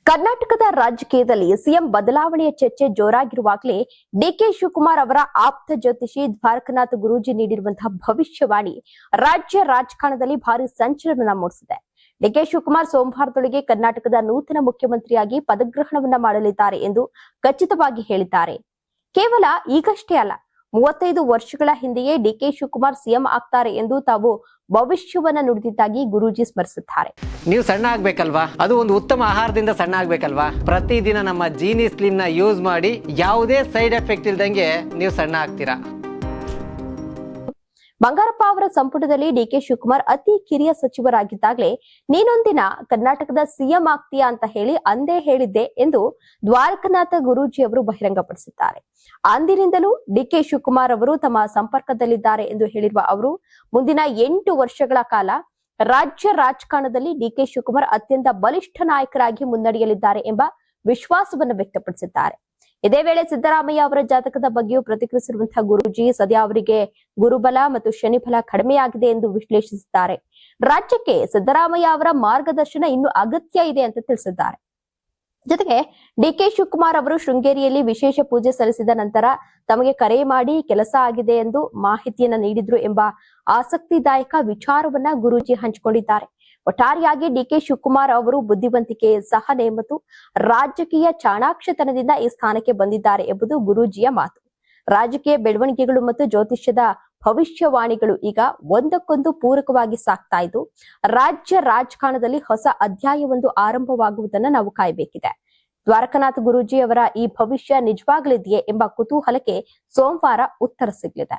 ಕರ್ನಾಟಕದ ರಾಜಕೀಯದಲ್ಲಿ ಸಿಎಂ ಬದಲಾವಣೆಯ ಚರ್ಚೆ ಜೋರಾಗಿರುವಾಗಲೇ ಡಿಕೆ ಶಿವಕುಮಾರ್ ಅವರ ಆಪ್ತ ಜ್ಯೋತಿಷಿ ದ್ವಾರಕನಾಥ್ ಗುರೂಜಿ ನೀಡಿರುವಂತಹ ಭವಿಷ್ಯವಾಣಿ ರಾಜ್ಯ ರಾಜಕಾರಣದಲ್ಲಿ ಭಾರಿ ಸಂಚಲನ ಮೂಡಿಸಿದೆ. ಡಿಕೆ ಶಿವಕುಮಾರ್ ಸೋಮವಾರದೊಳಗೆ ಕರ್ನಾಟಕದ ನೂತನ ಮುಖ್ಯಮಂತ್ರಿಯಾಗಿ ಪದಗ್ರಹಣವನ್ನ ಮಾಡಲಿದ್ದಾರೆ ಎಂದು ಖಚಿತವಾಗಿ ಹೇಳಿದ್ದಾರೆ. ಕೇವಲ ಈಗಷ್ಟೇ ಅಲ್ಲ, 35 ವರ್ಷಗಳ ಹಿಂದೆಯೇ ಡಿಕೆ ಶಿವಕುಮಾರ್ ಸಿಎಂ ಆಗ್ತಾರೆ ಎಂದು ತಾವು ಭವಿಷ್ಯವನ್ನ ನುಡಿದಿದ್ದಾಗಿ ಗುರೂಜಿ ಸ್ಮರಿಸುತ್ತಾರೆ. ನೀವು ಸಣ್ಣ ಆಗ್ಬೇಕಲ್ವಾ, ಅದು ಒಂದು ಉತ್ತಮ ಆಹಾರದಿಂದ ಸಣ್ಣ ಆಗ್ಬೇಕಲ್ವಾ. ಪ್ರತಿದಿನ ನಮ್ಮ ಜೀನಿ ಸ್ಲಿಮ್ ನ ಯೂಸ್ ಮಾಡಿ ಯಾವುದೇ ಸೈಡ್ ಎಫೆಕ್ಟ್ ಇಲ್ದಂಗೆ ನೀವು ಸಣ್ಣ ಆಗ್ತೀರಾ. ಬಂಗಾರಪ್ಪ ಅವರ ಸಂಪುಟದಲ್ಲಿ ಡಿಕೆ ಶಿವಕುಮಾರ್ ಅತಿ ಕಿರಿಯ ಸಚಿವರಾಗಿದ್ದಾಗಲೇ ನೀನೊಂದಿನ ಕರ್ನಾಟಕದ ಸಿಎಂ ಆಗ್ತೀಯಾ ಅಂತ ಹೇಳಿ ಅಂದೇ ಹೇಳಿದ್ದೆ ಎಂದು ದ್ವಾರಕನಾಥ ಗುರೂಜಿ ಅವರು ಬಹಿರಂಗಪಡಿಸಿದ್ದಾರೆ. ಅಂದಿನಿಂದಲೂ ಡಿಕೆ ಶಿವಕುಮಾರ್ ಅವರು ತಮ್ಮ ಸಂಪರ್ಕದಲ್ಲಿದ್ದಾರೆ ಎಂದು ಹೇಳಿರುವ ಅವರು ಮುಂದಿನ 8 ವರ್ಷಗಳ ಕಾಲ ರಾಜ್ಯ ರಾಜಕಾರಣದಲ್ಲಿ ಡಿಕೆ ಶಿವಕುಮಾರ್ ಅತ್ಯಂತ ಬಲಿಷ್ಠ ನಾಯಕರಾಗಿ ಮುನ್ನಡೆಯಲಿದ್ದಾರೆ ಎಂಬ ವಿಶ್ವಾಸವನ್ನು ವ್ಯಕ್ತಪಡಿಸಿದ್ದಾರೆ. ಇದೇ ವೇಳೆ ಸಿದ್ದರಾಮಯ್ಯ ಅವರ ಜಾತಕದ ಬಗ್ಗೆಯೂ ಪ್ರತಿಕ್ರಿಯಿಸಿರುವಂತಹ ಗುರೂಜಿ ಸದ್ಯ ಅವರಿಗೆ ಗುರುಬಲ ಮತ್ತು ಶನಿಫಲ ಕಡಿಮೆಯಾಗಿದೆ ಎಂದು ವಿಶ್ಲೇಷಿಸಿದ್ದಾರೆ. ರಾಜ್ಯಕ್ಕೆ ಸಿದ್ದರಾಮಯ್ಯ ಅವರ ಮಾರ್ಗದರ್ಶನ ಇನ್ನು ಅಗತ್ಯ ಇದೆ ಅಂತ ತಿಳಿಸಿದ್ದಾರೆ. ಜೊತೆಗೆ ಡಿಕೆ ಶಿವಕುಮಾರ್ ಅವರು ಶೃಂಗೇರಿಯಲ್ಲಿ ವಿಶೇಷ ಪೂಜೆ ಸಲ್ಲಿಸಿದ ನಂತರ ತಮಗೆ ಕರೆ ಮಾಡಿ ಕೆಲಸ ಆಗಿದೆ ಎಂದು ಮಾಹಿತಿಯನ್ನ ನೀಡಿದ್ರು ಎಂಬ ಆಸಕ್ತಿದಾಯಕ ವಿಚಾರವನ್ನ ಗುರೂಜಿ ಹಂಚಿಕೊಂಡಿದ್ದಾರೆ. ಒಟ್ಟಾರೆಯಾಗಿ ಡಿಕೆ ಶಿವಕುಮಾರ್ ಅವರು ಬುದ್ಧಿವಂತಿಕೆ, ಸಹನೆ ಮತ್ತು ರಾಜಕೀಯ ಚಾಣಾಕ್ಷತನದಿಂದ ಈ ಸ್ಥಾನಕ್ಕೆ ಬಂದಿದ್ದಾರೆ ಎಂಬುದು ಗುರೂಜಿಯ ಮಾತು. ರಾಜಕೀಯ ಬೆಳವಣಿಗೆಗಳು ಮತ್ತು ಜ್ಯೋತಿಷ್ಯದ ಭವಿಷ್ಯವಾಣಿಗಳು ಈಗ ಒಂದಕ್ಕೊಂದು ಪೂರಕವಾಗಿ ಸಾಗ್ತಾ ಇದ್ದು ರಾಜ್ಯ ರಾಜಕಾರಣದಲ್ಲಿ ಹೊಸ ಅಧ್ಯಾಯವೊಂದು ಆರಂಭವಾಗುವುದನ್ನು ನಾವು ಕಾಯಬೇಕಿದೆ. ದ್ವಾರಕನಾಥ್ ಗುರೂಜಿ ಅವರ ಈ ಭವಿಷ್ಯ ನಿಜವಾಗಲಿದೆಯೇ ಎಂಬ ಕುತೂಹಲಕ್ಕೆ ಸೋಮವಾರ ಉತ್ತರ ಸಿಗಲಿದೆ.